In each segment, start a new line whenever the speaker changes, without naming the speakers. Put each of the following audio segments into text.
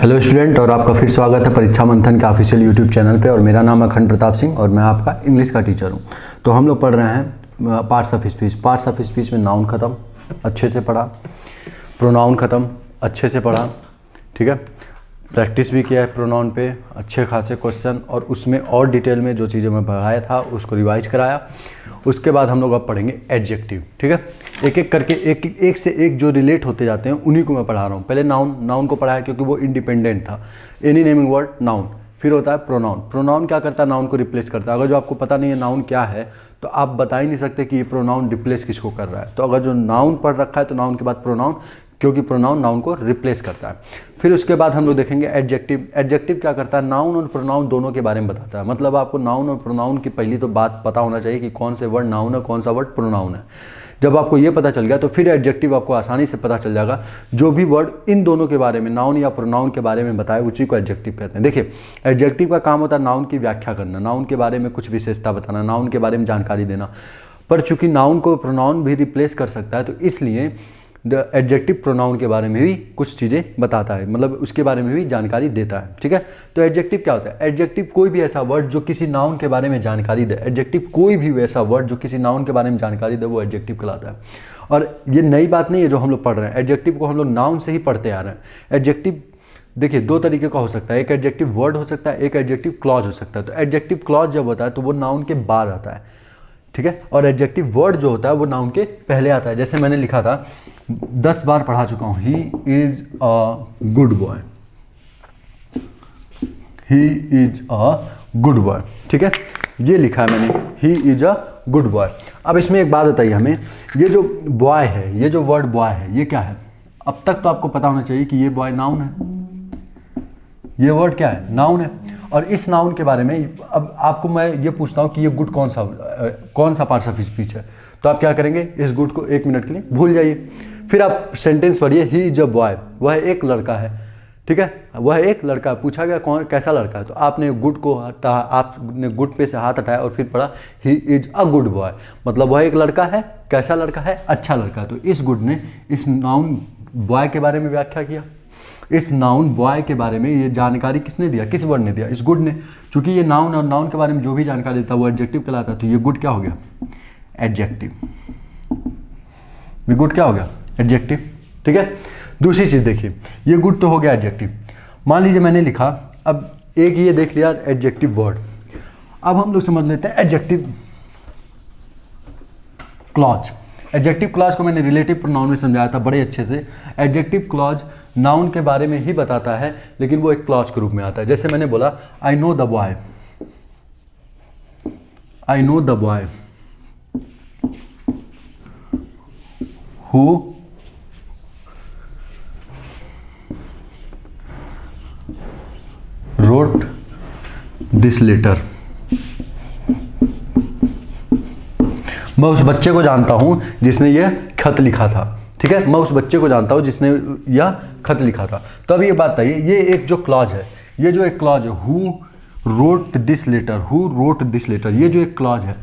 Hello student, और आपका फिर स्वागत है परीक्षा मंथन के ऑफिशियल यूट्यूब चैनल पे। और मेरा नाम है अखंड प्रताप सिंह और मैं आपका इंग्लिश का टीचर हूँ। तो हम लोग पढ़ रहे हैं parts of speech. Parts of speech में नाउन ख़त्म, अच्छे से पढ़ा, प्रोनाउन ख़त्म, अच्छे से पढ़ा, ठीक है। प्रैक्टिस भी किया है प्रोनाउन पे, अच्छे खासे क्वेश्चन, और उसमें और डिटेल में जो चीज़ें मैं पढ़ाया था उसको रिवाइज कराया। उसके बाद हम लोग अब पढ़ेंगे एडजेक्टिव, ठीक है। एक एक करके एक से एक जो रिलेट होते जाते हैं उन्हीं को मैं पढ़ा रहा हूँ। पहले नाउन को पढ़ाया क्योंकि वो इंडिपेंडेंट था, एनी नेमिंग वर्ड नाउन। फिर होता है प्रोनाउन। प्रोनाउन क्या करता है? नाउन को रिप्लेस करता है। अगर जो आपको पता नहीं है नाउन क्या है तो आप बता ही नहीं सकते कि ये प्रोनाउन रिप्लेस किसको कर रहा है। तो अगर जो नाउन पढ़ रखा है तो नाउन के बाद प्रोनाउन, क्योंकि प्रोनाउन नाउन को रिप्लेस करता है। फिर उसके बाद हम लोग देखेंगे एडजेक्टिव। एडजेक्टिव क्या करता है? नाउन और प्रोनाउन दोनों के बारे में बताता है। मतलब आपको नाउन और प्रोनाउन की पहली तो बात पता होना चाहिए कि कौन से वर्ड नाउन है, कौन सा वर्ड प्रोनाउन है। जब आपको ये पता चल गया तो फिर एडजेक्टिव आपको आसानी से पता चल जाएगा। जो भी वर्ड इन दोनों के बारे में, नाउन या प्रोनाउन के बारे में बताए, उसी को एडजेक्टिव कहते हैं। देखिए, एडजेक्टिव का काम होता है नाउन की व्याख्या करना, नाउन के बारे में कुछ विशेषता बताना, नाउन के बारे में जानकारी देना। पर चूंकि नाउन को प्रोनाउन भी रिप्लेस कर सकता है तो इसलिए एडजेक्टिव प्रोनाउन के बारे में भी कुछ चीज़ें बताता है, मतलब उसके बारे में भी जानकारी देता है, ठीक है। तो एडजेक्टिव क्या होता है? एडजेक्टिव कोई भी ऐसा वर्ड जो किसी नाउन के बारे में जानकारी दे। एडजेक्टिव कोई भी वैसा वर्ड जो किसी नाउन के बारे में जानकारी दे, वो एडजेक्टिव कहलाता है। और ये नई बात नहीं है जो हम लोग पढ़ रहे हैं। एडजेक्टिव को हम लोग नाउन से ही पढ़ते आ रहे हैं। एडजेक्टिव देखिए दो तरीके का हो सकता है, एक एडजेक्टिव वर्ड हो सकता है, एक एडजेक्टिव क्लॉज हो सकता है। तो एडजेक्टिव क्लॉज जब होता है तो वो नाउन के बाद आता है, ठीक है। और एडजेक्टिव वर्ड जो होता है वो नाउन के पहले आता है। जैसे मैंने लिखा था, 10 बार पढ़ा चुका हूं, he is a good boy, he is a good boy, ठीक है। ये लिखा है मैंने, he is a good boy. अब इसमें एक बात बताइए हमें, ये जो बॉय है, ये जो वर्ड बॉय है, ये क्या है? अब तक तो आपको पता होना चाहिए कि ये बॉय नाउन है, ये वर्ड क्या है? नाउन है। और इस नाउन के बारे में अब आपको मैं ये पूछता हूँ कि ये गुड कौन सा पार्ट्स ऑफ स्पीच है, तो आप क्या करेंगे? इस गुड को 1 मिनट के लिए भूल जाइए। फिर आप सेंटेंस पढ़िए, ही इज अ बॉय, वह एक लड़का है, ठीक है। वह एक लड़का, पूछा गया कौन कैसा लड़का है, तो आपने गुड को आपने गुड पे से हाथ हटाया और फिर पढ़ा he is a good boy, मतलब वह एक लड़का है। कैसा लड़का है? अच्छा लड़का। तो इस गुड ने इस नाउन बॉय के बारे में व्याख्या किया। इस नाउन बॉय के बारे में ये जानकारी किसने दिया? किस वर्ड ने दिया? इस गुड ने। क्योंकि ये नाउन और नाउन के बारे में जो भी जानकारी देता है वो एडजेक्टिव कहलाता है। तो ये गुड क्या हो गया? एडजेक्टिव। ये गुड क्या हो गया? एडजेक्टिव, ठीक है। दूसरी चीज देखिए, ये गुड तो हो गया एडजेक्टिव। मान लीजिए मैंने लिखा, अब एक ये देख लिया एडजेक्टिव वर्ड। अब हम लोग समझ लेते हैं एडजेक्टिव क्लॉज। एडजेक्टिव क्लॉज को मैंने रिलेटिव प्रोनाउन में समझाया था बड़े अच्छे से। एडजेक्टिव क्लॉज नाउन के बारे में ही बताता है, लेकिन वो एक क्लॉज के रूप में आता है। जैसे मैंने बोला, I know the boy, I know the boy who wrote this letter। मैं उस बच्चे को जानता हूं जिसने यह खत लिखा था, ठीक है। मैं उस बच्चे को जानता हूं जिसने यह खत लिखा था। तो अब ये बात बताइए, ये एक जो क्लॉज है, ये जो एक क्लॉज है, who wrote this letter, who wrote this letter, ये जो एक क्लॉज है।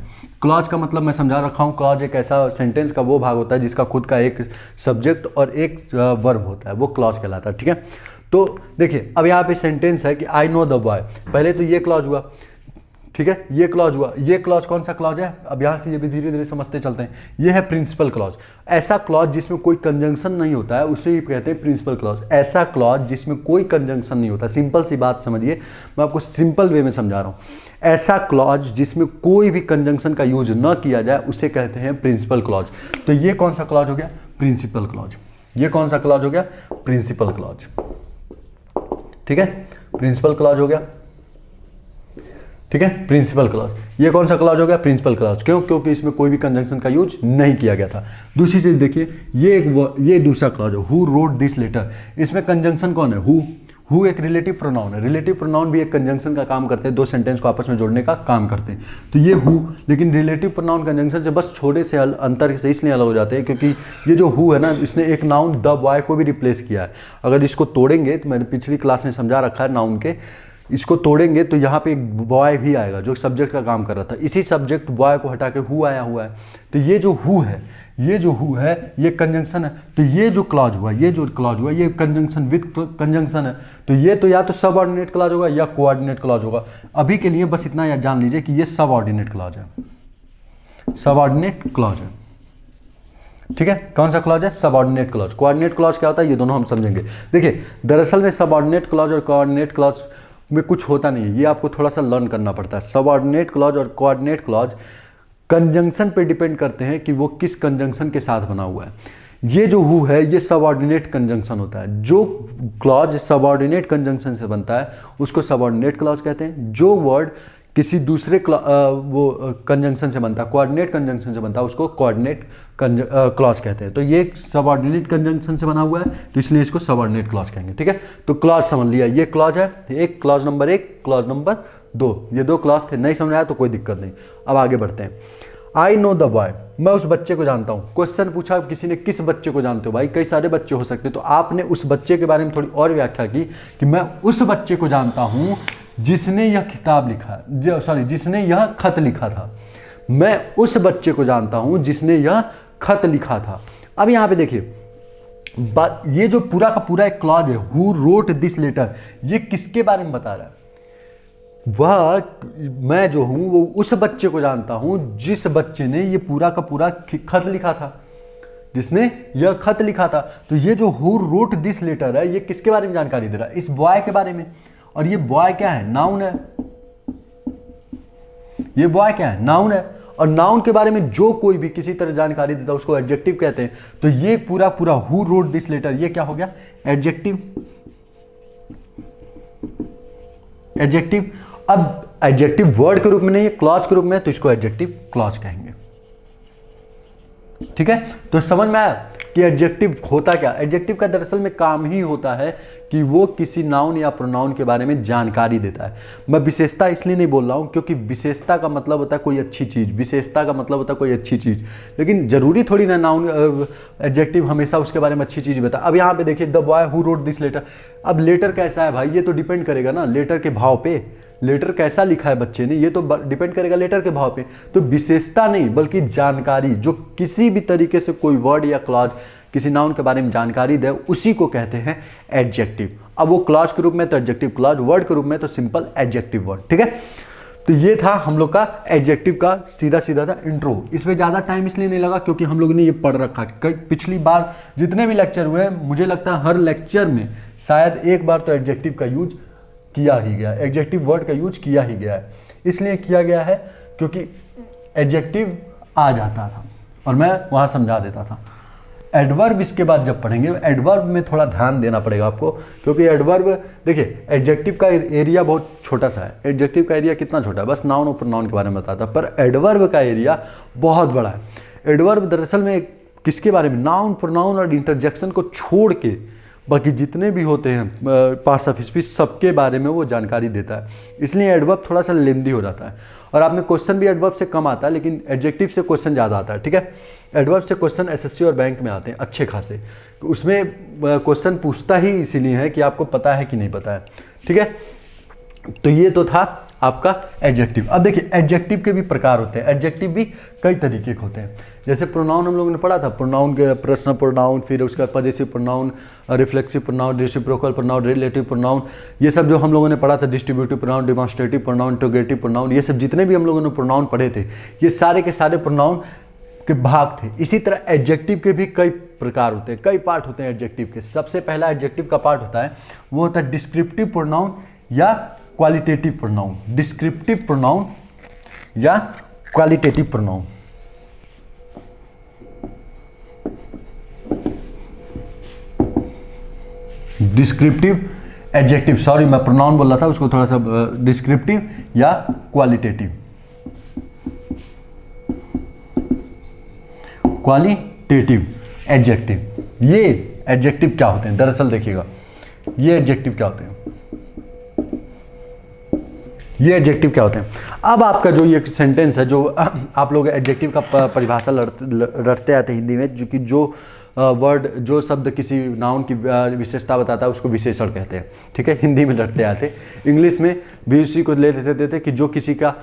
क्लॉज का मतलब मैं समझा रखा हूँ। क्लॉज एक ऐसा सेंटेंस का वो भाग होता है जिसका खुद का एक सब्जेक्ट और एक वर्ब होता है, वो क्लॉज कहलाता है, ठीक है। तो देखिए, अब यहाँ पे सेंटेंस है कि आई नो द बॉय, पहले तो ये क्लॉज हुआ, ठीक है, ये क्लॉज हुआ। ये क्लॉज कौन सा क्लॉज है? अब यहाँ से ये भी धीरे धीरे समझते चलते हैं। ये है प्रिंसिपल क्लॉज। ऐसा क्लॉज जिसमें कोई कंजंक्शन नहीं होता है उसे ही कहते हैं प्रिंसिपल क्लॉज। ऐसा क्लॉज जिसमें कोई कंजंक्शन नहीं होता, सिंपल सी बात समझिए, मैं आपको सिंपल वे में समझा रहा हूँ। ऐसा क्लॉज जिसमें कोई भी कंजंक्शन का यूज न किया जाए उसे कहते हैं प्रिंसिपल क्लॉज। तो ये कौन सा क्लॉज हो गया? Principal clause. ये कौन सा क्लॉज हो गया? प्रिंसिपल क्लॉज, ठीक है। प्रिंसिपल क्लॉज हो गया, ठीक है, प्रिंसिपल क्लॉज। ये कौन सा क्लॉज हो गया? Principal clause. क्यों? क्योंकि इसमें कोई भी कंजंक्शन का यूज नहीं किया गया था। दूसरी चीज देखिए, ये दूसरा क्लॉज है, हु रोट दिस लेटर। इसमें कंजंक्शन कौन है? हु एक रिलेटिव प्रोनाउन है। रिलेटिव प्रोनाउन भी एक कंजंक्शन का काम करते हैं, दो सेंटेंस को आपस में जोड़ने का काम करते हैं। तो ये हु, लेकिन रिलेटिव प्रोनाउन कंजंक्शन से बस छोटे से अंतर से इसलिए अलग हो जाते हैं क्योंकि ये जो हु है ना, इसने एक नाउन द बॉय को भी रिप्लेस किया है। अगर इसको तोड़ेंगे तो मैंने पिछली क्लास में समझा रखा है नाउन के इसको तोड़ेंगे तो यहाँ पे एक बॉय भी आएगा जो सब्जेक्ट का काम कर रहा था, इसी सब्जेक्ट बॉय को हटा के हु आया हुआ है। तो ये जो हु है, ये जो हु है ये कंजंक्शन है। तो ये जो क्लॉज हुआ, ये जो क्लॉज हुआ ये कंजंक्शन विद कंजंक्शन है। तो ये तो या तो सबऑर्डिनेट क्लॉज होगा या कोऑर्डिनेट क्लॉज होगा। अभी के लिए बस इतना याद जान लीजिए कि ये सबऑर्डिनेट क्लॉज है, सबऑर्डिनेट क्लॉज है। ठीक है, कौन सा क्लॉज है? Subordinate clause. कोऑर्डिनेट क्लॉज क्या होता है ये दोनों हम समझेंगे। देखिए दरअसल में सबऑर्डिनेट क्लॉज और कोऑर्डिनेट क्लॉज में कुछ होता नहीं है, ये आपको थोड़ा सा लर्न करना पड़ता है। सबऑर्डिनेट क्लॉज और कोऑर्डिनेट क्लॉज कंजंक्शन पे डिपेंड करते हैं कि वो किस कंजंक्शन के साथ बना हुआ है। ये जो हु है ये सबऑर्डिनेट कंजंक्शन होता है। जो क्लॉज सबऑर्डिनेट कंजंक्शन से बनता है उसको सबऑर्डिनेट क्लॉज कहते हैं। जो वर्ड किसी दूसरे वो कंजंक्शन से बनता है, कोऑर्डिनेट कंजंक्शन से बनता है, उसको कोऑर्डिनेट क्लॉज कहते हैं। तो ये सबऑर्डिनेट कंजंक्शन से बना हुआ है तो इसलिए इसको सबऑर्डिनेट क्लॉज कहेंगे। ठीक है, तो क्लॉज समझ लिया, ये क्लॉज है एक, क्लॉज नंबर 1, क्लॉज नंबर 2, ये 2 क्लॉज थे। नहीं समझ आया तो कोई दिक्कत नहीं। अब आगे बढ़ते हैं। आई नो द बॉय, मैं उस बच्चे को जानता हूँ। क्वेश्चन पूछा किसी ने किस बच्चे को जानते हो? भाई कई सारे बच्चे हो सकते हैं, तो आपने उस बच्चे के बारे में थोड़ी और व्याख्या की कि मैं उस बच्चे को जानता हूँ जिसने यह किताब लिखा, सॉरी जिसने यह खत लिखा था। मैं उस बच्चे को जानता हूँ जिसने यह खत लिखा था। अब यहाँ पे देखिए ये जो पूरा का पूरा एक क्लॉज है, हु रोट दिस लेटर, ये किसके बारे में बता रहा है? वह मैं जो हूं वो उस बच्चे को जानता हूं जिस बच्चे ने ये पूरा का पूरा खत लिखा था, जिसने यह खत लिखा था। तो ये जो हु रोट दिस लेटर है ये किसके बारे में जानकारी दे रहा है? इस बॉय के बारे में। और ये बॉय क्या है? नाउन है। ये बॉय क्या है? नाउन है। और नाउन के बारे में जो कोई भी किसी तरह जानकारी देता है उसको एडजेक्टिव कहते हैं। तो ये पूरा पूरा हु रोट दिस लेटर ये क्या हो गया? एडजेक्टिव। एडजेक्टिव। अब एडजेक्टिव वर्ड के रूप में नहीं है, क्लॉज के रूप में, तो इसको एडजेक्टिव क्लॉज कहेंगे। ठीक है, तो समझ में आया कि एडजेक्टिव होता क्या? एडजेक्टिव का दरअसल में काम ही होता है कि वो किसी नाउन या प्रोनाउन के बारे में जानकारी देता है। मैं विशेषता इसलिए नहीं बोल रहा हूं क्योंकि विशेषता का मतलब होता है कोई अच्छी चीज, विशेषता का मतलब होता है कोई अच्छी चीज, लेकिन जरूरी थोड़ी ना नाउन एडजेक्टिव हमेशा उसके बारे में अच्छी चीज बता। अब यहाँ पे देखिए the boy who wrote this letter. अब लेटर कैसा है भाई? ये तो डिपेंड करेगा ना लेटर के भाव पे। लेटर कैसा लिखा है बच्चे ने ये तो डिपेंड करेगा लेटर के भाव पे। तो विशेषता नहीं बल्कि जानकारी, जो किसी भी तरीके से कोई वर्ड या क्लॉज किसी नाउन के बारे में जानकारी दे उसी को कहते हैं एडजेक्टिव। अब वो क्लॉज के रूप में तो एडजेक्टिव क्लॉज, वर्ड के रूप में तो सिंपल एडजेक्टिव वर्ड। ठीक है, तो ये था हम लोग का एडजेक्टिव का सीधा सीधा था इंट्रो। इसमें ज़्यादा टाइम इसलिए नहीं लगा क्योंकि हम लोग ने ये पढ़ रखा। पिछली बार जितने भी लेक्चर हुए मुझे लगता है हर लेक्चर में शायद एक बार तो एडजेक्टिव का यूज किया ही गया, एडजेक्टिव वर्ड का यूज किया ही गया है। इसलिए किया गया है क्योंकि एडजेक्टिव आ जाता था और मैं वहाँ समझा देता था। एडवर्ब इसके बाद जब पढ़ेंगे, एडवर्ब में थोड़ा ध्यान देना पड़ेगा आपको क्योंकि एडवर्ब देखिए एडजेक्टिव का एरिया बहुत छोटा सा है। एडजेक्टिव का एरिया कितना छोटा है? बस नाउन और प्रोनाउन के बारे में बताता है, पर एडवर्ब का एरिया बहुत बड़ा है। एडवर्ब दरअसल में किसके बारे में? नाउन, प्रोनाउन और इंटरजेक्शन को छोड़ के बाकी जितने भी होते हैं पार्ट्स ऑफ स्पीच सबके बारे में वो जानकारी देता है। इसलिए एडवर्ब थोड़ा सा लेंदी हो जाता है और आपने क्वेश्चन भी एडवर्ब से कम आता है लेकिन एडजेक्टिव से क्वेश्चन ज़्यादा आता है। ठीक है, एडवर्ब से क्वेश्चन एसएससी और बैंक में आते हैं अच्छे खासे। उसमें क्वेश्चन पूछता ही इसीलिए है कि आपको पता है कि नहीं पता है। ठीक है, तो ये तो था आपका एडजेक्टिव। अब देखिए एडजेक्टिव के भी प्रकार होते हैं। एडजेक्टिव भी कई तरीके के होते हैं। जैसे प्रोनाउन हम लोगों ने पढ़ा था, प्रोनाउन के पर्सनल प्रोनाउन, फिर उसका possessive pronoun, reflexive pronoun, reciprocal pronoun, relative pronoun, ये सब जो हम लोगों ने पढ़ा था, distributive pronoun, demonstrative pronoun, interrogative pronoun, ये सब जितने भी हम लोगों ने प्रोनाउन पढ़े थे ये सारे के सारे प्रोनाउन के भाग थे। इसी तरह एडजेक्टिव के भी कई प्रकार होते हैं, कई पार्ट होते हैं एडजेक्टिव के। सबसे पहला एडजेक्टिव का पार्ट होता है वो होता है डिस्क्रिप्टिव प्रोनाउन या क्वालिटेटिव प्रोनाउन। डिस्क्रिप्टिव प्रोनाउन या qualitative pronoun. Descriptive adjective, sorry मैं प्रोनाउन बोल रहा था उसको थोड़ा सा, डिस्क्रिप्टिव या क्वालिटेटिव। क्वालिटेटिव एडजेक्टिव, ये एडजेक्टिव क्या होते हैं? दरअसल देखिएगा ये एडजेक्टिव क्या होते हैं, ये एडजेक्टिव क्या होते हैं। अब आपका जो ये सेंटेंस है, जो आप लोग एडजेक्टिव का परिभाषा रटते आते हैं हिंदी में, जो कि जो वर्ड, जो शब्द किसी नाउन की विशेषता बताता है उसको विशेषण कहते हैं। ठीक है, हिंदी में रटते आते, इंग्लिश में भी उसी को ले लेते थे कि जो किसी का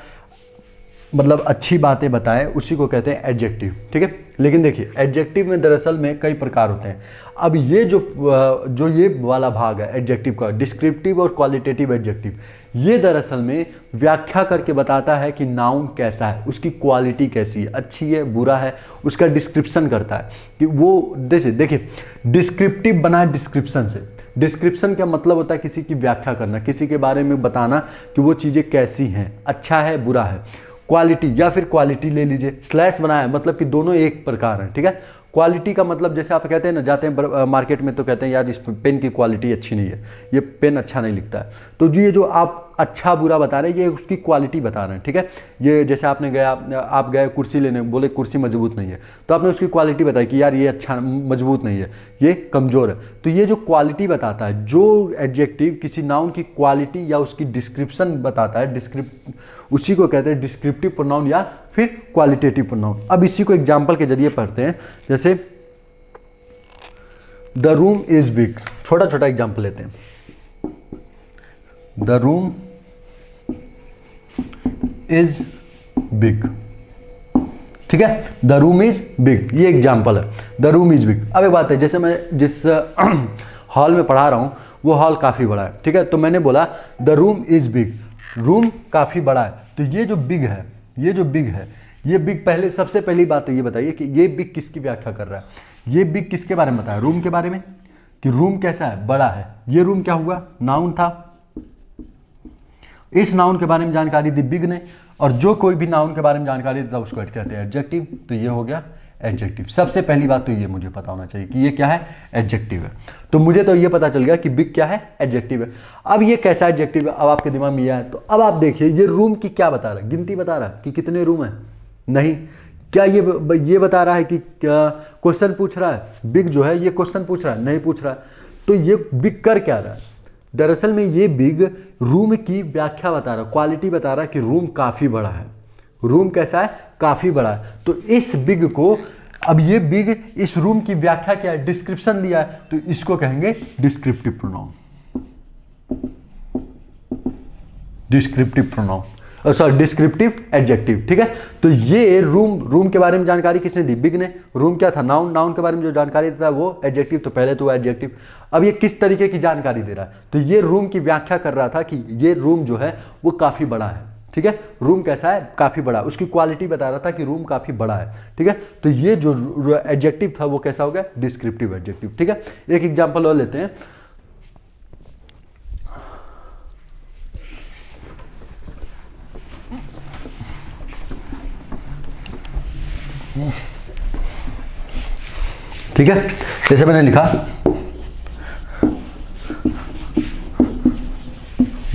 मतलब अच्छी बातें बताए उसी को कहते हैं एडजेक्टिव। ठीक है, लेकिन देखिए एडजेक्टिव में दरअसल में कई प्रकार होते हैं। अब ये जो ये वाला भाग है एडजेक्टिव का, डिस्क्रिप्टिव और क्वालिटेटिव एडजेक्टिव, ये दरअसल में व्याख्या करके बताता है कि नाउन कैसा है, उसकी क्वालिटी कैसी है, अच्छी है, बुरा है, उसका डिस्क्रिप्शन करता है कि वो जैसे देखिए डिस्क्रिप्टिव बना है डिस्क्रिप्शन से। डिस्क्रिप्शन का मतलब होता है किसी की व्याख्या करना, किसी के बारे में बताना कि वो चीज़ें कैसी हैं, अच्छा है, बुरा है। क्वालिटी या फिर क्वालिटी ले लीजिए, स्लैश बनाया मतलब कि दोनों एक प्रकार हैं। ठीक है, क्वालिटी का मतलब जैसे आप कहते हैं ना, जाते हैं मार्केट में तो कहते हैं यार इस पेन की क्वालिटी अच्छी नहीं है, ये पेन अच्छा नहीं लिखता है। तो ये जो आप अच्छा बुरा बता रहे हैं ये उसकी क्वालिटी बता रहे हैं। ठीक है, ये जैसे आप गए कुर्सी लेने, बोले कुर्सी मजबूत नहीं है, तो आपने उसकी क्वालिटी बताई कि यार ये अच्छा मजबूत नहीं है, ये कमज़ोर है। तो ये जो क्वालिटी बताता है, जो एडजेक्टिव किसी नाउन की क्वालिटी या उसकी डिस्क्रिप्शन बताता है, उसी को कहते हैं डिस्क्रिप्टिव प्रोनाउन या फिर क्वालिटेटिव प्रोनाउन। अब इसी को एग्जाम्पल के जरिए पढ़ते हैं, जैसे द रूम इज बिग, छोटा छोटा एग्जाम्पल लेते हैं। द रूम इज बिग, ठीक है, द रूम इज बिग, ये एग्जाम्पल है, द रूम इज बिग। अब एक बात है, जैसे मैं जिस हॉल में पढ़ा रहा हूं वो हॉल काफी बड़ा है। ठीक है, तो मैंने बोला the room is big, room काफी बड़ा है। तो ये जो बिग है, ये जो बिग है, ये बिग, पहले सबसे पहली बात तो ये बताइए कि ये बिग किसकी व्याख्या कर रहा है। ये बिग किसके बारे में बताया, रूम के बारे में, कि रूम कैसा है, बड़ा है। ये रूम क्या हुआ, नाउन था, इस नाउन के बारे में जानकारी दी बिग ने, और जो कोई भी नाउन के बारे में जानकारी देता है उसको कहते हैं एडजेक्टिव। तो ये हो गया एडजेक्टिव। सबसे पहली बात तो ये मुझे पता होना चाहिए कि ये क्या है, एडजेक्टिव है। तो मुझे तो ये पता चल गया कि बिग क्या है, एडजेक्टिव है। अब ये कैसा एडजेक्टिव है, अब आपके दिमाग में यह है। तो अब आप देखिए ये रूम की क्या बता रहा है, गिनती बता रहा है कि कितने रूम है, नहीं। क्या ये बता रहा है कि क्या क्वेश्चन पूछ रहा है, बिग जो है ये क्वेश्चन पूछ रहा है, नहीं पूछ रहा है। तो ये बिग कर क्या रहा है, दरअसल में ये बिग रूम की व्याख्या बता रहा है, क्वालिटी बता रहा है कि रूम काफी बड़ा है, रूम कैसा है, काफी बड़ा है। तो इस बिग को, अब ये बिग इस रूम की व्याख्या क्या है, डिस्क्रिप्शन दिया है, तो इसको कहेंगे descriptive pronoun, descriptive pronoun, sorry descriptive adjective. ठीक है, तो ये रूम के बारे में जानकारी किसने दी, बिग ने। रूम क्या था, नाउन, नाउन के बारे में जो जानकारी देता है वो एडजेक्टिव, तो पहले तो एडजेक्टिव। अब ये किस तरीके की जानकारी दे रहा है, तो ये रूम की व्याख्या कर रहा था कि ये रूम जो है वो काफी बड़ा है। ठीक है, रूम कैसा है, काफी बड़ा, उसकी क्वालिटी बता रहा था कि रूम काफी बड़ा है। ठीक है, तो ये जो एडजेक्टिव था वो कैसा हो गया, डिस्क्रिप्टिव एडजेक्टिव। ठीक है, एक एग्जांपल और लेते हैं। ठीक है, जैसे मैंने लिखा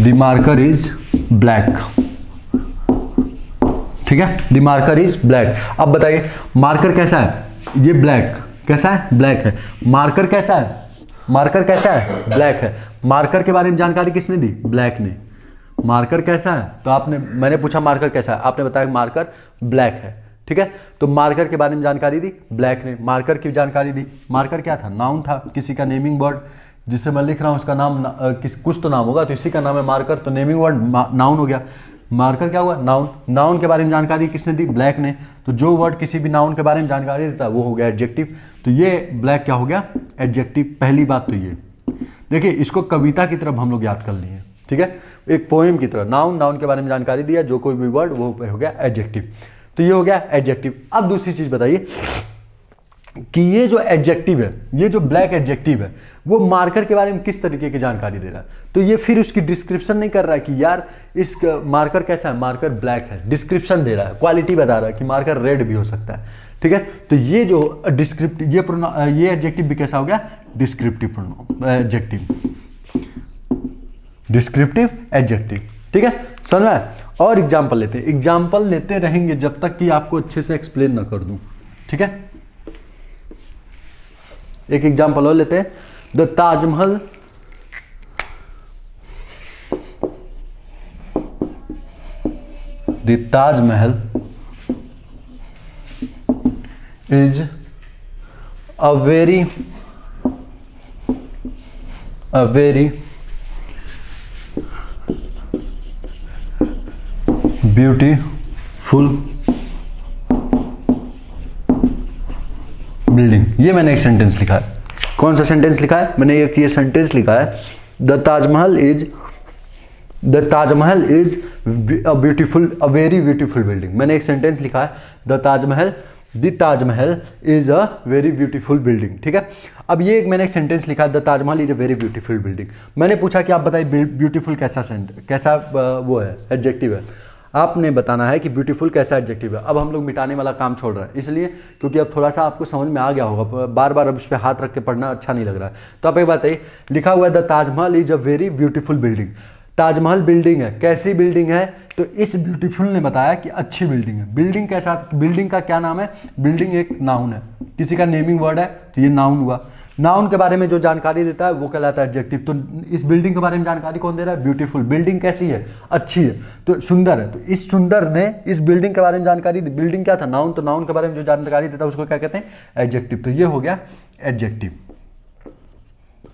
द मार्कर इज ब्लैक। ठीक है, द मार्कर इज ब्लैक। अब बताइए मार्कर कैसा है, ये ब्लैक, कैसा है, ब्लैक है। मार्कर कैसा है, मार्कर कैसा है, ब्लैक है। मार्कर के बारे में जानकारी किसने दी, ब्लैक ने। मार्कर कैसा है, तो मैंने पूछा मार्कर कैसा है, आपने बताया मार्कर ब्लैक है। ठीक है, तो मार्कर के बारे में जानकारी दी ब्लैक ने, मार्कर की जानकारी दी। मार्कर क्या था, नाउन था, किसी का नेमिंग वर्ड, जिससे मैं लिख रहा हूं उसका नाम कुछ तो नाम होगा, तो इसी का नाम है मार्कर, तो नेमिंग वर्ड नाउन हो गया। मार्कर क्या हुआ, नाउन। नाउन के बारे में जानकारी किसने दी, ब्लैक ने। तो जो वर्ड किसी भी नाउन के बारे में जानकारी देता है वो हो गया एडजेक्टिव। तो ये ब्लैक क्या हो गया, एडजेक्टिव। पहली बात तो ये देखिए, इसको कविता की तरफ हम लोग याद कर लिए। ठीक है, एक पोएम की तरह, नाउन, नाउन के बारे में जानकारी दिया, जो कोई भी वर्ड वो हो गया एडजेक्टिव। तो ये हो गया एडजेक्टिव। अब दूसरी चीज बताइए कि ये जो एडजेक्टिव है, ये जो ब्लैक एडजेक्टिव है, वो मार्कर के बारे में किस तरीके की जानकारी दे रहा है। तो ये फिर उसकी डिस्क्रिप्शन नहीं कर रहा है कि यार इस मार्कर कैसा है, मार्कर ब्लैक है, डिस्क्रिप्शन दे रहा है, क्वालिटी बता रहा है कि मार्कर रेड भी हो सकता है। ठीक है, तो ये जो डिस्क्रिप्टिव, ये एडजेक्टिव भी कैसा हो गया, डिस्क्रिप्टिव एडजेक्टिव, डिस्क्रिप्टिव एडजेक्टिव। ठीक है, समझ में। और एग्जाम्पल लेते हैं, एग्जाम्पल लेते रहेंगे जब तक कि आपको अच्छे से एक्सप्लेन ना कर दूं। ठीक है, एक एग्जाम्पल और लेते हैं। The Taj Mahal is a very beautiful building. ये मैंने एक सेंटेंस लिखा है। कौन सा सेंटेंस लिखा है? मैंने एक ये सेंटेंस लिखा है, the Taj Mahal is a very beautiful building. मैंने एक सेंटेंस लिखा है, the Taj Mahal is a very beautiful building. ठीक है, अब ये एक मैंने एक सेंटेंस लिखा है, the Taj Mahal is a very beautiful building. मैंने पूछा कि आप बताइए ब्यूटीफुल कैसा वो है, एडजेक्टिव है। आपने बताना है कि ब्यूटीफुल कैसा एडजेक्टिव है। अब हम लोग मिटाने वाला काम छोड़ रहे हैं, इसलिए क्योंकि अब थोड़ा सा आपको समझ में आ गया होगा, बार बार अब उस पर हाथ रख के पढ़ना अच्छा नहीं लग रहा है। तो आप एक बात है, लिखा हुआ है the Taj Mahal is a very beautiful building. Taj Mahal building है, कैसी बिल्डिंग है? तो इस ब्यूटीफुल ने बताया कि अच्छी बिल्डिंग है। बिल्डिंग कैसा, बिल्डिंग का क्या नाम है? बिल्डिंग एक नाउन है, किसी का नेमिंग वर्ड है तो ये नाउन हुआ। नाउन के बारे में जो जानकारी देता है वो कहलाता है एडजेक्टिव। तो इस बिल्डिंग के बारे में जानकारी कौन दे रहा है? ब्यूटीफुल। बिल्डिंग कैसी है? अच्छी है, तो सुंदर है। तो इस सुंदर ने इस बिल्डिंग के बारे में जानकारी दी। बिल्डिंग क्या था? नाउन। तो नाउन के बारे में जो जानकारी देता है उसको क्या कहते हैं? एडजेक्टिव। तो ये हो गया एडजेक्टिव।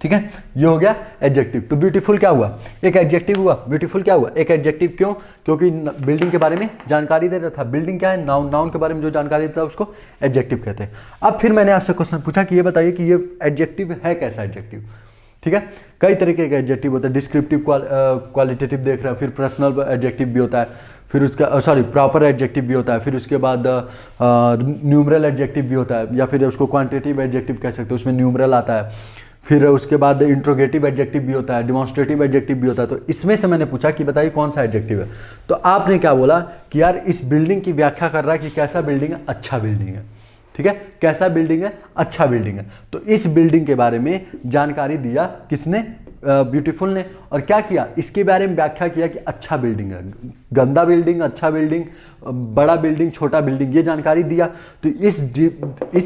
ठीक है, ये हो गया एडजेक्टिव। तो ब्यूटीफुल क्या हुआ? एक एडजेक्टिव हुआ। ब्यूटीफुल क्या हुआ? एक एडजेक्टिव। क्यों? क्योंकि बिल्डिंग के बारे में जानकारी दे रहा था। बिल्डिंग क्या है? नाउन। नाउन के बारे में जो जानकारी देता है उसको एडजेक्टिव कहते हैं। अब फिर मैंने आपसे क्वेश्चन पूछा कि ये बताइए कि ये एडजेक्टिव है कैसा एडजेक्टिव। ठीक है, कई तरीके के एडजेक्टिव होते हैं। डिस्क्रिप्टिव, क्वालिटेटिव देख रहे हैं, फिर पर्सनल एडजेक्टिव भी होता है, फिर उसका प्रॉपर एडजेक्टिव भी होता है, फिर उसके बाद न्यूमरल एडजेक्टिव भी होता है, या फिर उसको क्वांटिटेटिव एडजेक्टिव कह सकते हो, उसमें न्यूमरल आता है। फिर उसके बाद इंट्रोगेटिव एडजेक्टिव भी होता है, डिमॉन्स्ट्रेटिव एडजेक्टिव भी होता है। तो इसमें से मैंने पूछा कि बताइए कौन सा एडजेक्टिव है। तो आपने क्या बोला कि यार इस बिल्डिंग की व्याख्या कर रहा है कि कैसा बिल्डिंग है? अच्छा बिल्डिंग है। ठीक है, कैसा बिल्डिंग है? अच्छा बिल्डिंग है। तो इस बिल्डिंग के बारे में जानकारी दिया किसने? ब्यूटीफुल ने। और क्या किया? इसके बारे में व्याख्या किया कि अच्छा बिल्डिंग है, गंदा बिल्डिंग, अच्छा बिल्डिंग, बड़ा बिल्डिंग, छोटा बिल्डिंग, ये जानकारी दिया। तो इस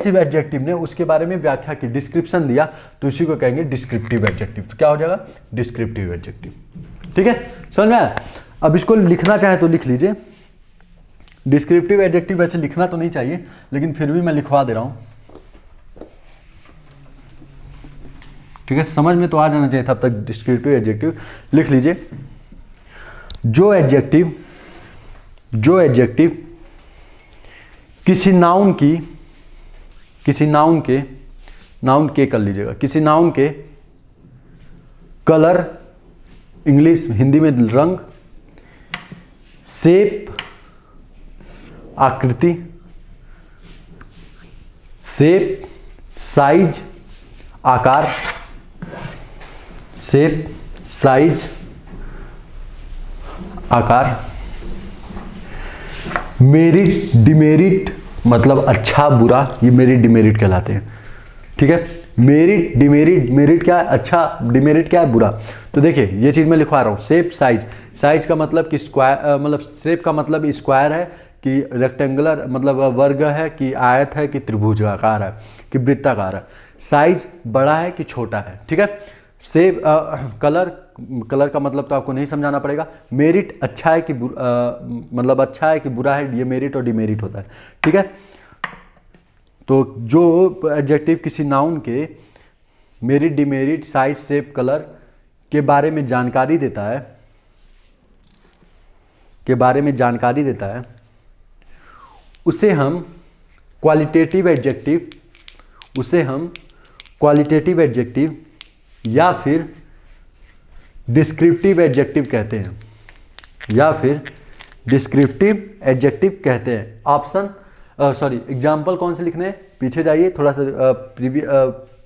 एडजेक्टिव ने उसके बारे में व्याख्या की, डिस्क्रिप्शन दिया, तो इसी को कहेंगे डिस्क्रिप्टिव एडजेक्टिव। तो क्या हो जाएगा? Descriptive adjective. ठीक है, समझ में आया? अब इसको लिखना चाहे तो लिख लीजिए। डिस्क्रिप्टिव एडजेक्टिव वैसे लिखना तो नहीं चाहिए, लेकिन फिर भी मैं लिखवा दे रहा हूं। ठीक है, समझ में तो आ जाना चाहिए था अब तक। डिस्क्रिप्टिव एडजेक्टिव लिख लीजिए। जो एडजेक्टिव किसी नाउन के कर लीजिएगा, किसी नाउन के कलर, इंग्लिश हिंदी में रंग, शेप आकृति, शेप साइज आकार, शेप साइज आकार, मेरिट डिमेरिट मतलब अच्छा बुरा, ये मेरिट डिमेरिट कहलाते हैं। ठीक है, मेरिट डिमेरिट, मेरिट क्या है? अच्छा, डिमेरिट क्या है? बुरा। तो देखिए ये चीज मैं लिखवा रहा हूं। शेप साइज, साइज का मतलब कि स्क्वायर, मतलब शेप का मतलब स्क्वायर है कि रेक्टेंगुलर, मतलब वर्ग है कि आयत है कि त्रिभुजाकार है कि वृत्ताकार है। साइज बड़ा है कि छोटा है। ठीक है, शेप, कलर का मतलब तो आपको नहीं समझाना पड़ेगा। मेरिट अच्छा है कि मतलब अच्छा है कि बुरा है, ये मेरिट और डिमेरिट होता है। ठीक है, तो जो एडजेक्टिव किसी नाउन के merit demerit size shape colour के बारे में जानकारी देता है उसे हम क्वालिटेटिव एडजेक्टिव या फिर डिस्क्रिप्टिव एडजेक्टिव कहते हैं। ऑप्शन एग्जाम्पल कौन से लिखने हैं? पीछे जाइए थोड़ा सा,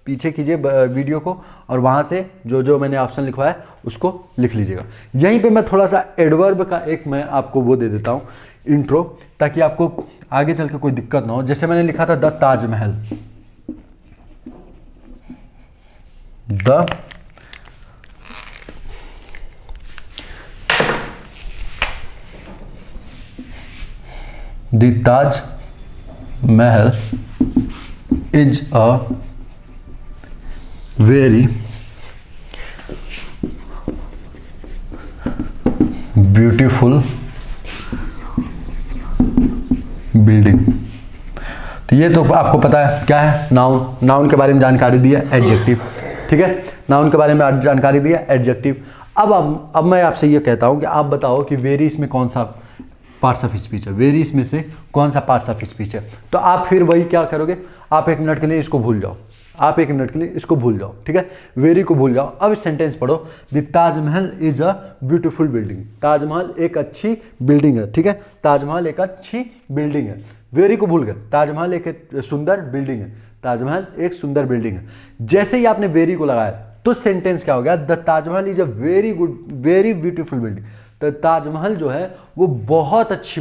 पीछे कीजिए वीडियो को और वहाँ से जो मैंने ऑप्शन लिखवाया है उसको लिख लीजिएगा। यहीं पे मैं थोड़ा सा एडवर्ब का एक मैं आपको वो दे देता हूँ इंट्रो, ताकि आपको आगे चल के कोई दिक्कत ना हो। जैसे मैंने लिखा था the Taj Mahal, the Taj Mahal is a very beautiful building। तो ये तो आपको पता है क्या है, नाउन। नाउन के बारे में जानकारी दी है, एडजेक्टिव, ठीक है। नाउन के बारे में जानकारी दी है, एडजेक्टिव। अब मैं आपसे ये कहता हूँ कि आप बताओ कि वेरीज में कौन सा पार्ट्स ऑफ स्पीच है, वेरीज में से कौन सा पार्ट्स ऑफ स्पीच है। तो आप फिर वही क्या करोगे, आप 1 मिनट के लिए इसको भूल जाओ, आप 1 मिनट के लिए इसको भूल जाओ, ठीक है, वेरी को भूल जाओ। अब सेंटेंस पढ़ो, the Taj Mahal is a beautiful building. Taj Mahal एक अच्छी बिल्डिंग है, ठीक है, ताजमहल एक अच्छी बिल्डिंग है। वेरी को भूल गए, ताजमहल एक सुंदर बिल्डिंग है, ताजमहल एक सुंदर बिल्डिंग है। जैसे ही आपने वेरी को लगाया तो सेंटेंस क्या हो गया, the Taj Mahal is a very good very beautiful building. तो ताजमहल जो है वो बहुत अच्छी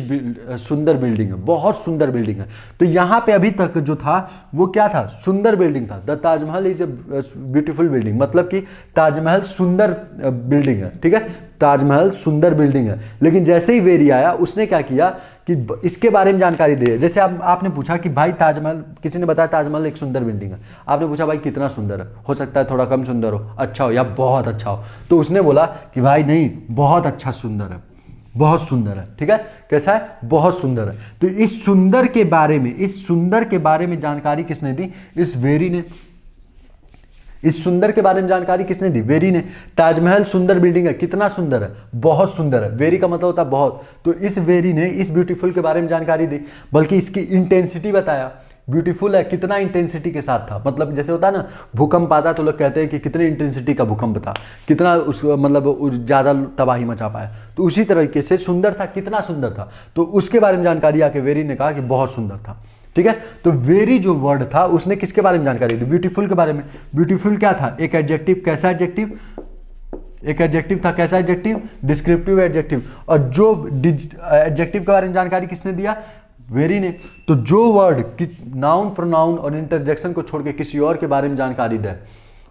सुंदर बिल्डिंग है, बहुत सुंदर बिल्डिंग है। तो यहाँ पे अभी तक जो था वो क्या था, सुंदर बिल्डिंग था। The Taj Mahal is a beautiful building, मतलब कि ताजमहल सुंदर बिल्डिंग है, ठीक है, ताजमहल सुंदर बिल्डिंग है। लेकिन जैसे ही वेरी आया उसने क्या किया कि इसके बारे में जानकारी दे। जैसे आपने पूछा कि भाई ताजमहल, किसी ने बताया ताजमहल एक सुंदर बिल्डिंग है, आपने पूछा भाई कितना सुंदर है, हो सकता है थोड़ा कम सुंदर हो, अच्छा हो या बहुत अच्छा हो। तो उसने बोला कि भाई नहीं, बहुत अच्छा सुंदर है, बहुत सुंदर है, ठीक है, कैसा है, बहुत सुंदर है। तो इस सुंदर के बारे में, इस सुंदर के बारे में जानकारी किसने दी, इस वेरी ने। इस सुंदर के बारे में जानकारी किसने दी, वेरी ने। ताजमहल सुंदर बिल्डिंग है, कितना सुंदर है, बहुत सुंदर है। वेरी का मतलब होता है बहुत। तो इस वेरी ने इस ब्यूटीफुल के बारे में जानकारी दी, बल्कि इसकी इंटेंसिटी बताया। ब्यूटीफुल है, कितना इंटेंसिटी के साथ था, मतलब जैसे होता है ना भूकंप आता तो लोग कहते हैं कि कितनी इंटेंसिटी का भूकंप था, कितना उस मतलब ज़्यादा तबाही मचा पाया। तो उसी तरीके से सुंदर था, कितना सुंदर था, तो उसके बारे में जानकारी आके वेरी ने कहा कि बहुत सुंदर था, ठीक है। तो वेरी जो वर्ड था उसने किसके बारे में जानकारी दी, ब्यूटीफुल के बारे में। ब्यूटीफुल क्या था, एक एडजेक्टिव, कैसा एडजेक्टिव, एक एडजेक्टिव था, कैसा एडजेक्टिव, डिस्क्रिप्टिव एडजेक्टिव। और जो एडजेक्टिव के बारे में जानकारी किसने दिया, वेरी ने। तो जो वर्ड नाउन प्रोनाउन और इंटरजेक्शन को छोड़ के किसी और के बारे में जानकारी दे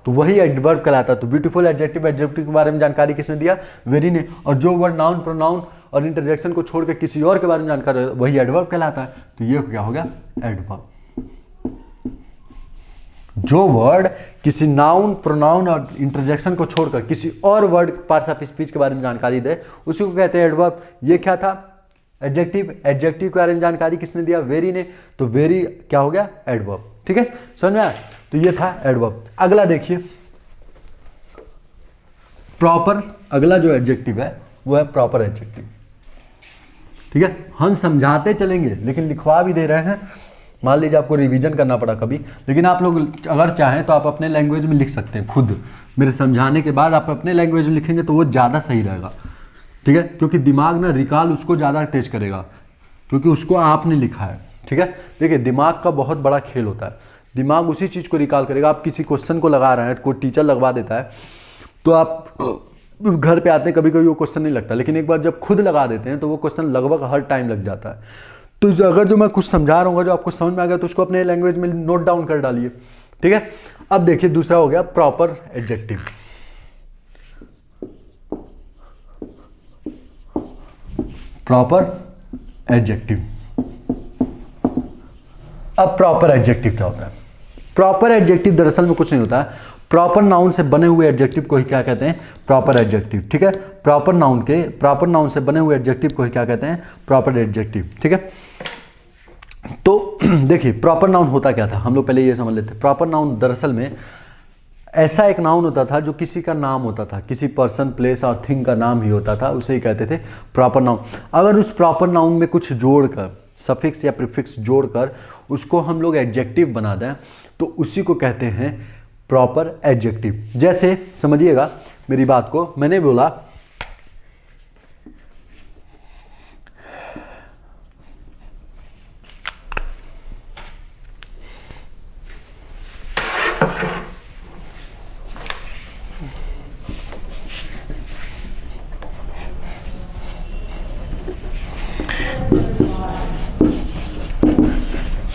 तो वही एडवर्ब कहलाता है। तो ब्यूटीफुल एडजेक्टिव, एडजेक्टिव के बारे में जानकारी किसने दिया, वेरी ने। और जो वर्ड नाउन प्रोनाउन और इंटरजेक्शन को छोड़ के किसी और के बारे में जानकारी वही एडवर्ब कहलाता है। तो ये क्या हो गया, एडवर्ब। जो वर्ड किसी नाउन प्रोनाउन और इंटरजेक्शन को छोड़कर किसी और वर्ड पार्ट्स ऑफ स्पीच के बारे में जानकारी दे उसी को कहते हैं एडवर्ब। ये क्या था, एडजेक्टिव। एडजेक्टिव के बारे में जानकारी किसने दिया, वेरी ने। तो वेरी क्या हो गया, एडवर्ब, ठीक है, समझ में आया। तो ये था एडवर्ब। अगला देखिए, प्रॉपर। अगला जो एडजेक्टिव है वो है प्रॉपर एडजेक्टिव, ठीक है। हम समझाते चलेंगे लेकिन लिखवा भी दे रहे हैं। मान लीजिए आपको रिवीजन करना पड़ा कभी, लेकिन आप लोग अगर चाहें तो आप अपने लैंग्वेज में लिख सकते हैं खुद। मेरे समझाने के बाद आप अपने लैंग्वेज में लिखेंगे तो वो ज़्यादा सही रहेगा, ठीक है, क्योंकि दिमाग ना रिकॉल उसको ज़्यादा तेज करेगा क्योंकि उसको आपने लिखा है, ठीक है। देखिए दिमाग का बहुत बड़ा खेल होता है, दिमाग उसी चीज़ को रिकॉल करेगा। आप किसी क्वेश्चन को लगा रहे हैं, कोई टीचर लगवा देता है तो आप घर पे आते हैं, कभी कभी वो क्वेश्चन नहीं लगता, लेकिन एक बार जब खुद लगा देते हैं तो वो क्वेश्चन लगभग हर टाइम लग जाता है। तो अगर जो मैं कुछ समझा रहा हूँ जो आपको समझ में आ गया तो उसको अपने लैंग्वेज में नोट डाउन कर डालिए, ठीक है। अब देखिए दूसरा हो गया प्रॉपर एडजेक्टिव। Proper adjective. अब प्रॉपर एडजेक्टिव क्या होता है, प्रॉपर एडजेक्टिव दरअसल में कुछ नहीं होता है। प्रॉपर नाउन से बने हुए एडजेक्टिव को ही क्या कहते हैं, प्रॉपर एडजेक्टिव, ठीक है। प्रॉपर नाउन से बने हुए एडजेक्टिव को ही क्या कहते हैं, प्रॉपर एडजेक्टिव, ठीक है। तो देखिए प्रॉपर नाउन होता क्या था, हम लोग पहले ये समझ लेते हैं। प्रॉपर नाउन दरअसल में ऐसा एक नाउन होता था जो किसी का नाम होता था, किसी पर्सन प्लेस और थिंग का नाम ही होता था, उसे ही कहते थे प्रॉपर नाउन। अगर उस प्रॉपर नाउन में कुछ जोड़कर, सफिक्स या प्रीफिक्स जोड़कर उसको हम लोग एडजेक्टिव बना दें तो उसी को कहते हैं प्रॉपर एडजेक्टिव। जैसे समझिएगा मेरी बात को, मैंने बोला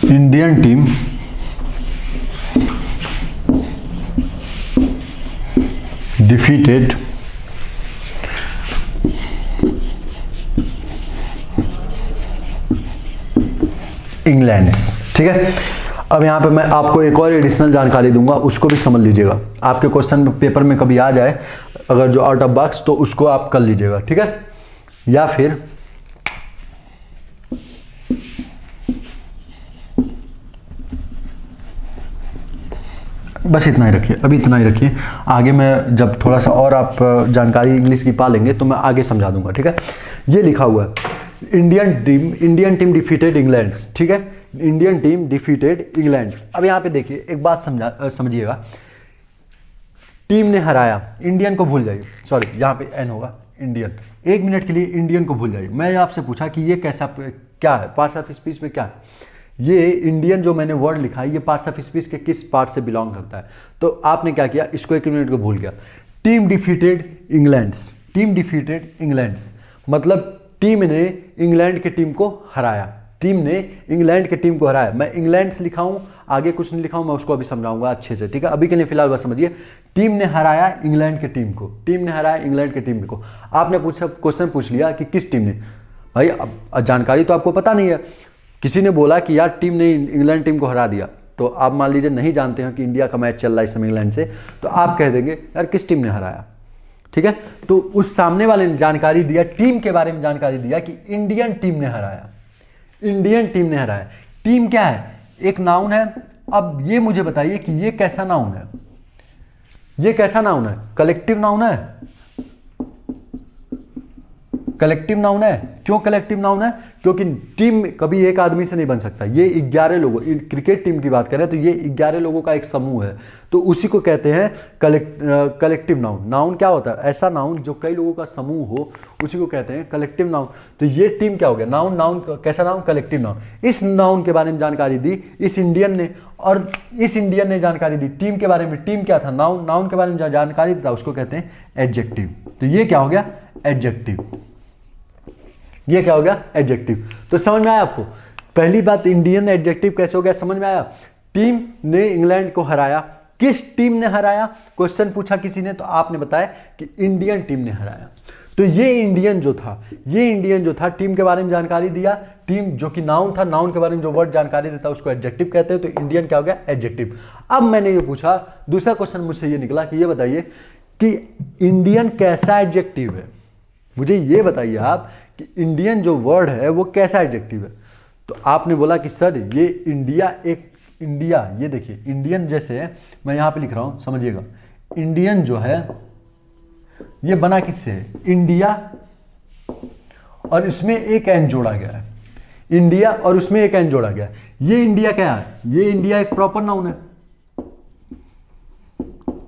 इंडियन टीम डिफीटेड इंग्लैंड, ठीक है। अब यहाँ पे मैं आपको एक और एडिशनल जानकारी दूंगा, उसको भी समझ लीजिएगा। आपके क्वेश्चन पेपर में कभी आ जाए अगर जो आउट ऑफ बॉक्स, तो उसको आप कर लीजिएगा, ठीक है। या फिर बस इतना ही रखिए, अभी इतना ही रखिए। आगे मैं जब थोड़ा सा और आप जानकारी इंग्लिश की पा लेंगे तो मैं आगे समझा दूंगा, ठीक है। ये लिखा हुआ है इंडियन टीम डिफीटेड इंग्लैंड, ठीक है, इंडियन टीम डिफीटेड इंग्लैंड। अब यहाँ पे देखिए एक बात समझिएगा, टीम ने हराया, इंडियन को भूल जाइए, सॉरी यहाँ पे एन होगा, इंडियन, एक मिनट के लिए इंडियन को भूल जाइए। मैं आपसे पूछा कि ये कैसा क्या है, पार्ट्स ऑफ स्पीच में क्या है, ये इंडियन जो मैंने वर्ड लिखा है ये पार्ट्स ऑफ स्पीच के किस पार्ट से बिलोंग करता है। तो आपने क्या किया, इसको एक मिनट को भूल गया। Team defeated England's, team defeated England's मतलब टीम ने इंग्लैंड की टीम को हराया, टीम ने इंग्लैंड की टीम को हराया। मैं इंग्लैंड लिखा हूं, आगे कुछ नहीं लिखा हूं, मैं उसको अभी समझाऊंगा अच्छे से, ठीक है। अभी के लिए फिलहाल बस समझिए, टीम ने हराया इंग्लैंड की टीम को, टीम ने हराया इंग्लैंड की टीम को। आपने क्वेश्चन पूछ लिया कि किस टीम ने, भाई अब जानकारी तो आपको पता नहीं है, किसी ने बोला कि यार टीम ने इंग्लैंड टीम को हरा दिया, तो आप मान लीजिए नहीं जानते हो कि इंडिया का मैच चल रहा है इस समय इंग्लैंड से, तो आप कह देंगे यार किस टीम ने हराया, ठीक है। तो उस सामने वाले ने जानकारी दिया, टीम के बारे में जानकारी दिया कि इंडियन टीम ने हराया, इंडियन टीम ने हराया। टीम क्या है, एक नाउन है। अब ये मुझे बताइए कि ये कैसा नाउन है, ये कैसा नाउन है, कलेक्टिव नाउन है, कलेक्टिव नाउन है। क्यों कलेक्टिव नाउन है, क्योंकि टीम कभी एक आदमी से नहीं बन सकता, ये 11 लोगों, क्रिकेट टीम की बात करें तो ये 11 लोगों का एक समूह है, तो उसी को कहते हैं कलेक्टिव नाउन। नाउन क्या होता है, ऐसा नाउन जो कई लोगों का समूह हो, उसी को कहते हैं कलेक्टिव नाउन। तो ये टीम क्या हो गया, नाउन, नाउन कैसा नाउन, कलेक्टिव नाउन। इस नाउन के बारे में जानकारी दी इस इंडियन ने, और इस इंडियन ने जानकारी दी टीम के बारे में। टीम क्या था, नाउन, नाउन के बारे में जानकारी दी था उसको कहते हैं एडजेक्टिव। तो ये क्या हो गया, एडजेक्टिव, ये क्या हो गया, एडजेक्टिव। तो समझ में आया आपको, पहली बात इंडियन एडजेक्टिव कैसे हो गया, समझ में आया। टीम ने इंग्लैंड को हराया, किस टीम ने हराया, क्वेश्चन पूछा किसी ने तो आपने बताया कि इंडियन टीम ने हराया। तो ये इंडियन जो था, ये इंडियन जो था टीम के बारे में जानकारी दिया, टीम जो कि नाउन था, नाउन के बारे में जो वर्ड जानकारी देता है उसको एडजेक्टिव कहते हैं, तो इंडियन क्या हो गया, एडजेक्टिव। अब मैंने ये पूछा, दूसरा क्वेश्चन मुझसे ये निकला कि ये बताइए कि इंडियन कैसा एडजेक्टिव है, मुझे ये बताइए आप कि इंडियन जो वर्ड है वो कैसा एडजेक्टिव है। तो आपने बोला कि सर ये इंडिया, एक इंडिया, ये देखिए इंडियन जैसे है, मैं यहाँ पे लिख रहा हूँ समझिएगा, इंडियन जो है ये बना किससे है, इंडिया और इसमें एक एन जोड़ा गया है, इंडिया और उसमें एक एन जोड़ा गया है। ये इंडिया क्या है, ये इंडिया एक प्रॉपर नाउन है,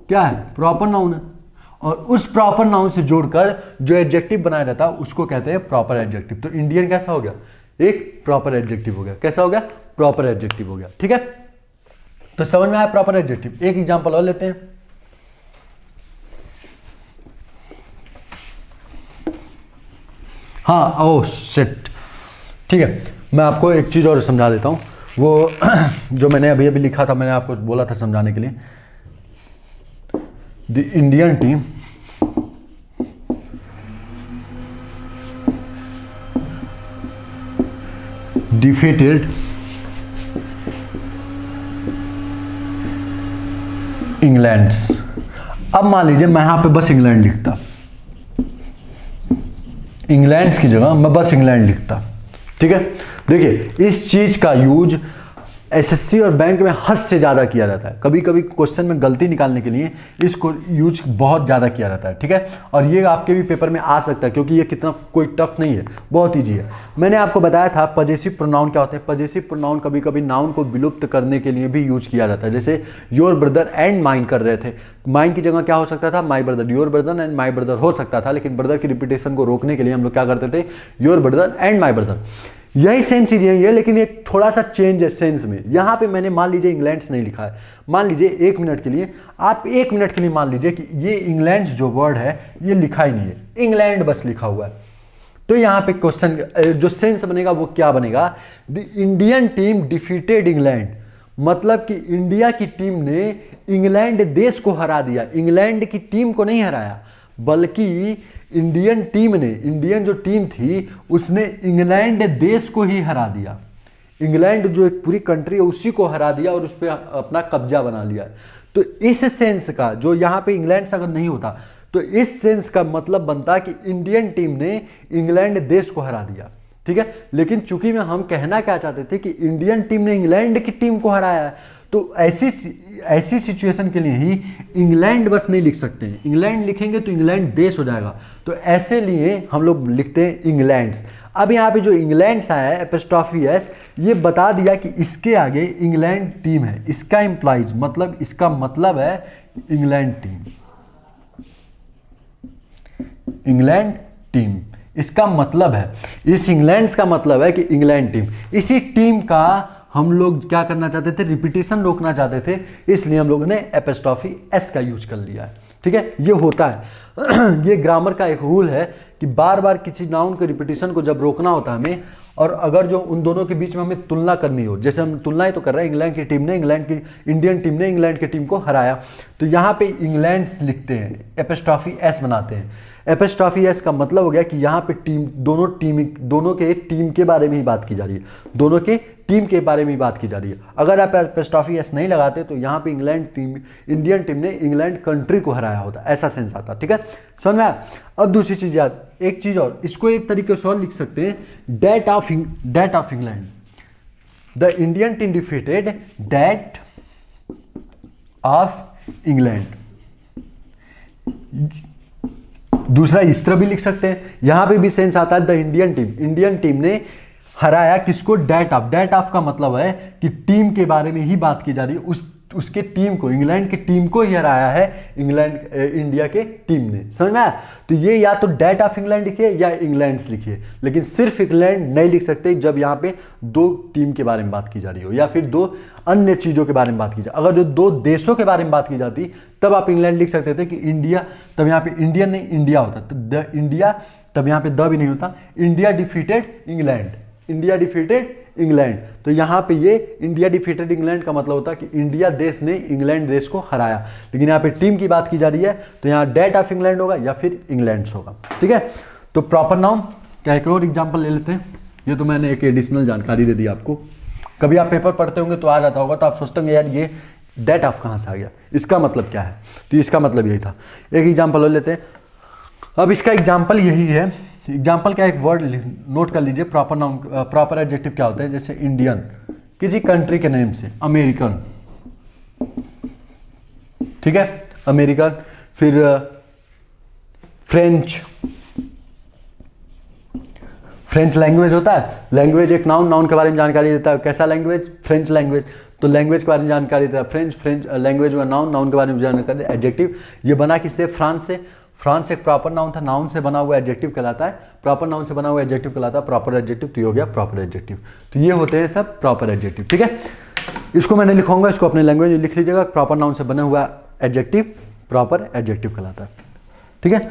क्या है, प्रॉपर नाउन है, और उस प्रॉपर नाउन से जोड़कर जो एडजेक्टिव बनाया जाता है उसको कहते हैं प्रॉपर एडजेक्टिव। तो इंडियन कैसा हो गया, एक प्रॉपर एडजेक्टिव हो गया, कैसा हो गया, प्रॉपर एडजेक्टिव हो गया, ठीक है। तो समझ में आया प्रॉपर एडजेक्टिव। एक एग्जांपल और लेते हैं, हाँ, ओह शिट, ठीक है, मैं आपको एक चीज और समझा देता हूं, वो जो मैंने अभी अभी लिखा था, मैंने आपको बोला था समझाने के लिए। The Indian team defeated England. अब मान लीजिए मैं यहां पे बस इंग्लैंड लिखता, इंग्लैंड की जगह मैं बस इंग्लैंड लिखता, ठीक है। देखिए इस चीज का यूज एसएससी और बैंक में हद से ज़्यादा किया जाता है, कभी कभी क्वेश्चन में गलती निकालने के लिए इसको यूज बहुत ज़्यादा किया जाता है, ठीक है। और ये आपके भी पेपर में आ सकता है, क्योंकि ये कितना कोई टफ नहीं है, बहुत ईजी है। मैंने आपको बताया था पजेसिव प्रोनाउन क्या होते हैं। पजेसिव प्रोनाउन कभी कभी नाउन को विलुप्त करने के लिए भी यूज किया जाता है, जैसे योर ब्रदर एंड माइन कर रहे थे, माइन की जगह क्या हो सकता था, my brother, your brother and my brother हो सकता था, लेकिन ब्रदर की रिपीटेशन को रोकने के लिए हम लोग क्या करते थे, your brother and my brother. यही सेम चीज़ यही है, लेकिन एक थोड़ा सा चेंज है सेंस में। यहाँ पे मैंने मान लीजिए इंग्लैंड्स नहीं लिखा है, मान लीजिए एक मिनट के लिए, आप एक मिनट के लिए मान लीजिए कि ये इंग्लैंड्स जो वर्ड है ये लिखा ही नहीं है, इंग्लैंड बस लिखा हुआ है। तो यहाँ पे क्वेश्चन जो सेंस बनेगा वो क्या बनेगा, the Indian team defeated England, मतलब कि इंडिया की टीम ने इंग्लैंड देश को हरा दिया, इंग्लैंड की टीम को नहीं हराया, बल्कि इंडियन टीम ने, इंडियन जो टीम थी उसने इंग्लैंड देश को ही हरा दिया, इंग्लैंड जो एक पूरी कंट्री है उसी को हरा दिया और उस पर अपना कब्जा बना लिया। तो इस सेंस का, जो यहाँ पे इंग्लैंड से अगर नहीं होता तो इस सेंस का मतलब बनता कि इंडियन टीम ने इंग्लैंड देश को हरा दिया, ठीक है। लेकिन चूंकि हम कहना क्या चाहते थे कि इंडियन टीम ने इंग्लैंड की टीम को हराया है, तो ऐसी सिचुएशन के लिए ही इंग्लैंड बस नहीं लिख सकते हैं, इंग्लैंड लिखेंगे तो इंग्लैंड देश हो जाएगा, तो ऐसे लिए हम लोग लिखते हैं इंग्लैंड्स। अब यहाँ पे जो इंग्लैंड्स आया है एपोस्ट्रोफी एस, ये बता दिया कि इसके आगे इंग्लैंड टीम है, इसका इंप्लाइज मतलब इसका मतलब है इंग्लैंड टीम, इंग्लैंड टीम इसका मतलब है, इस इंग्लैंड्स का मतलब है कि इंग्लैंड टीम। इसी टीम का हम लोग क्या करना चाहते थे, रिपीटिशन रोकना चाहते थे, इसलिए हम लोगों ने एपोस्ट्रोफी एस का यूज कर लिया है। ठीक है, ये होता है ये ग्रामर का एक रूल है कि बार बार किसी नाउन के रिपीटिशन को जब रोकना होता है हमें, और अगर जो उन दोनों के बीच में हमें तुलना करनी हो, जैसे हम तुलना ही तो कर रहे हैं, इंग्लैंड की टीम ने इंडियन टीम ने इंग्लैंड की टीम को हराया, तो यहाँ पे इंग्लैंड्स लिखते हैं, एपोस्ट्रोफी एस बनाते हैं। एपोस्ट्रोफी एस का मतलब हो गया कि यहाँ पे दोनों के टीम के बारे में ही बात की जा रही है, दोनों के टीम के बारे में ही बात की जा रही है। अगर आप एपोस्ट्रोफी एस नहीं लगाते तो यहाँ पे इंडियन टीम ने इंग्लैंड कंट्री को हराया होता, ऐसा सेंस आता। ठीक है, समझ में आया? अब दूसरी चीज याद, एक चीज और, इसको एक तरीके से और लिख सकते हैं, that of England, the Indian team defeated that of England. दूसरा इस तरह भी लिख सकते हैं, यहां पे भी सेंस आता है, द इंडियन टीम ने हराया किसको, डेट ऑफ का मतलब है कि टीम के बारे में ही बात की जा रही है, उसके टीम को, इंग्लैंड की टीम को ही हराया है इंडिया के टीम ने। समझ में आया? तो ये या तो डेट ऑफ इंग्लैंड लिखिए या इंग्लैंड्स लिखिए, लेकिन सिर्फ इंग्लैंड नहीं लिख सकते जब यहाँ पे दो टीम के बारे में बात की जा रही हो या फिर दो अन्य चीजों के बारे में बात की जाए। अगर जो दो देशों के बारे में बात की जाती तब आप इंग्लैंड लिख सकते थे कि इंडिया, तब यहाँ पे इंडियन नहीं इंडिया होता, तो द इंडिया, तब यहाँ पे द भी नहीं होता, India defeated England, India defeated England. तो यहाँ पे ये इंडिया डिफीटेड इंग्लैंड का मतलब होता है कि इंडिया देश ने इंग्लैंड देश को हराया, लेकिन यहाँ पे टीम की बात की जा रही है तो यहाँ डेट ऑफ इंग्लैंड होगा या फिर इंग्लैंड्स होगा। ठीक है, तो प्रॉपर नाउन क्या, एक और एग्जाम्पल ले लेते हैं। ये तो मैंने एक एडिशनल जानकारी दे दी आपको, कभी आप पेपर पढ़ते होंगे तो आ जाता होगा, तो आप सोचते होंगे यार ये डेट ऑफ कहाँ से आ गया, इसका मतलब क्या है, तो इसका मतलब यही था। एक एग्जाम्पल ले लेते हैं। अब इसका एग्जाम्पल यही है, एग्जाम्पल क्या, एक वर्ड नोट कर लीजिए, प्रॉपर नाउन, प्रॉपर एडजेक्टिव क्या होता है, जैसे इंडियन किसी कंट्री के नेम से, अमेरिकन, ठीक है, अमेरिकन, फिर फ्रेंच लैंग्वेज होता है, लैंग्वेज एक नाउन के बारे में जानकारी देता है, कैसा लैंग्वेज, फ्रेंच लैंग्वेज, तो लैंग्वेज के बारे में जानकारी देता है, फ्रेंच लैंग्वेज हुआ नाउन के बारे में जानकारी देता है। एडजेक्टिव ये बना किससे, फ्रांस एक प्रॉपर नाउन था, नाउन से बना हुआ एडजेक्टिव कहलाता है, प्रॉपर नाउन से बना हुआ एडजेक्टिव कहलाता है प्रॉपर एडजेक्टिव, तो ये हो गया प्रॉपर एडजेक्टिव। तो ये होते हैं सब प्रॉपर एडजेक्टिव। ठीक है, इसको मैंने लिखूंगा, इसको अपने लैंग्वेज में लिख लीजिएगा, प्रॉपर नाउन से बना हुआ एडजेक्टिव प्रॉपर एडजेक्टिव कहलाता है। ठीक है,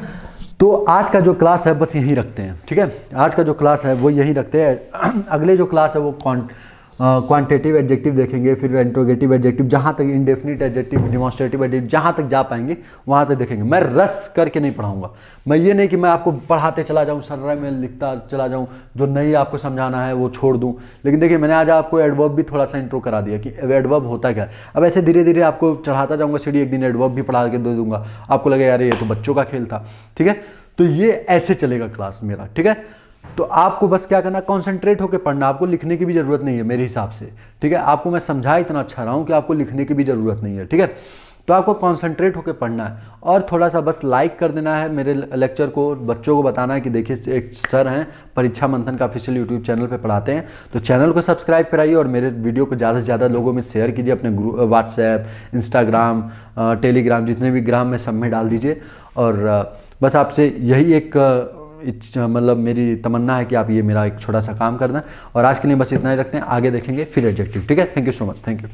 तो आज का जो क्लास है बस यहीं रखते हैं। ठीक है, आज का जो क्लास है वो यहीं रखते हैं। अगले जो क्लास है वो क्वांटिटेटिव एडजेक्टिव देखेंगे, फिर इंट्रोगेटिव एडजेक्टिव, जहाँ तक इंडेफिनिट एडजेक्टिव, डिमॉन्स्ट्रेटिव एडजेक्टिव, जहाँ तक जा पाएंगे वहाँ तक देखेंगे। मैं रस करके नहीं पढ़ाऊंगा, मैं ये नहीं कि मैं आपको पढ़ाते चला जाऊँ, सर्रा में लिखता चला जाऊँ, जो नहीं आपको समझाना है वो छोड़ दूँ। लेकिन देखिए मैंने आज आपको एडवर्ब भी थोड़ा सा इंट्रो करा दिया कि एडवर्ब होता क्या है। अब ऐसे धीरे धीरे आपको चढ़ाता जाऊँगा सीढ़ी, एक दिन एडवर्ब भी पढ़ा के दे दूँगा, आपको लगे यार ये तो बच्चों का खेल था। ठीक है, तो ये ऐसे चलेगा क्लास मेरा। ठीक है, तो आपको बस क्या करना, कंसंट्रेट होकर पढ़ना, आपको लिखने की भी जरूरत नहीं है मेरे हिसाब से। ठीक है, आपको मैं समझा इतना अच्छा रहा हूँ कि आपको लिखने की भी जरूरत नहीं है। ठीक है, तो आपको कंसंट्रेट होकर पढ़ना है और थोड़ा सा बस लाइक कर देना है मेरे लेक्चर को, बच्चों को बताना है कि देखिए एक सर हैं परीक्षा मंथन का ऑफिशियल यूट्यूब चैनल पे पढ़ाते हैं, तो चैनल को सब्सक्राइब कराइए और मेरे वीडियो को ज़्यादा से ज़्यादा लोगों में शेयर कीजिए, अपने ग्रुप, व्हाट्सएप, इंस्टाग्राम, टेलीग्राम, जितने भी ग्राम में सब में डाल दीजिए। और बस आपसे यही एक मतलब मेरी तमन्ना है कि आप ये मेरा एक छोटा सा काम कर दें। और आज के लिए बस इतना ही रखते हैं, आगे देखेंगे फिर एडजेक्टिव। ठीक है, thank you so much, thank you.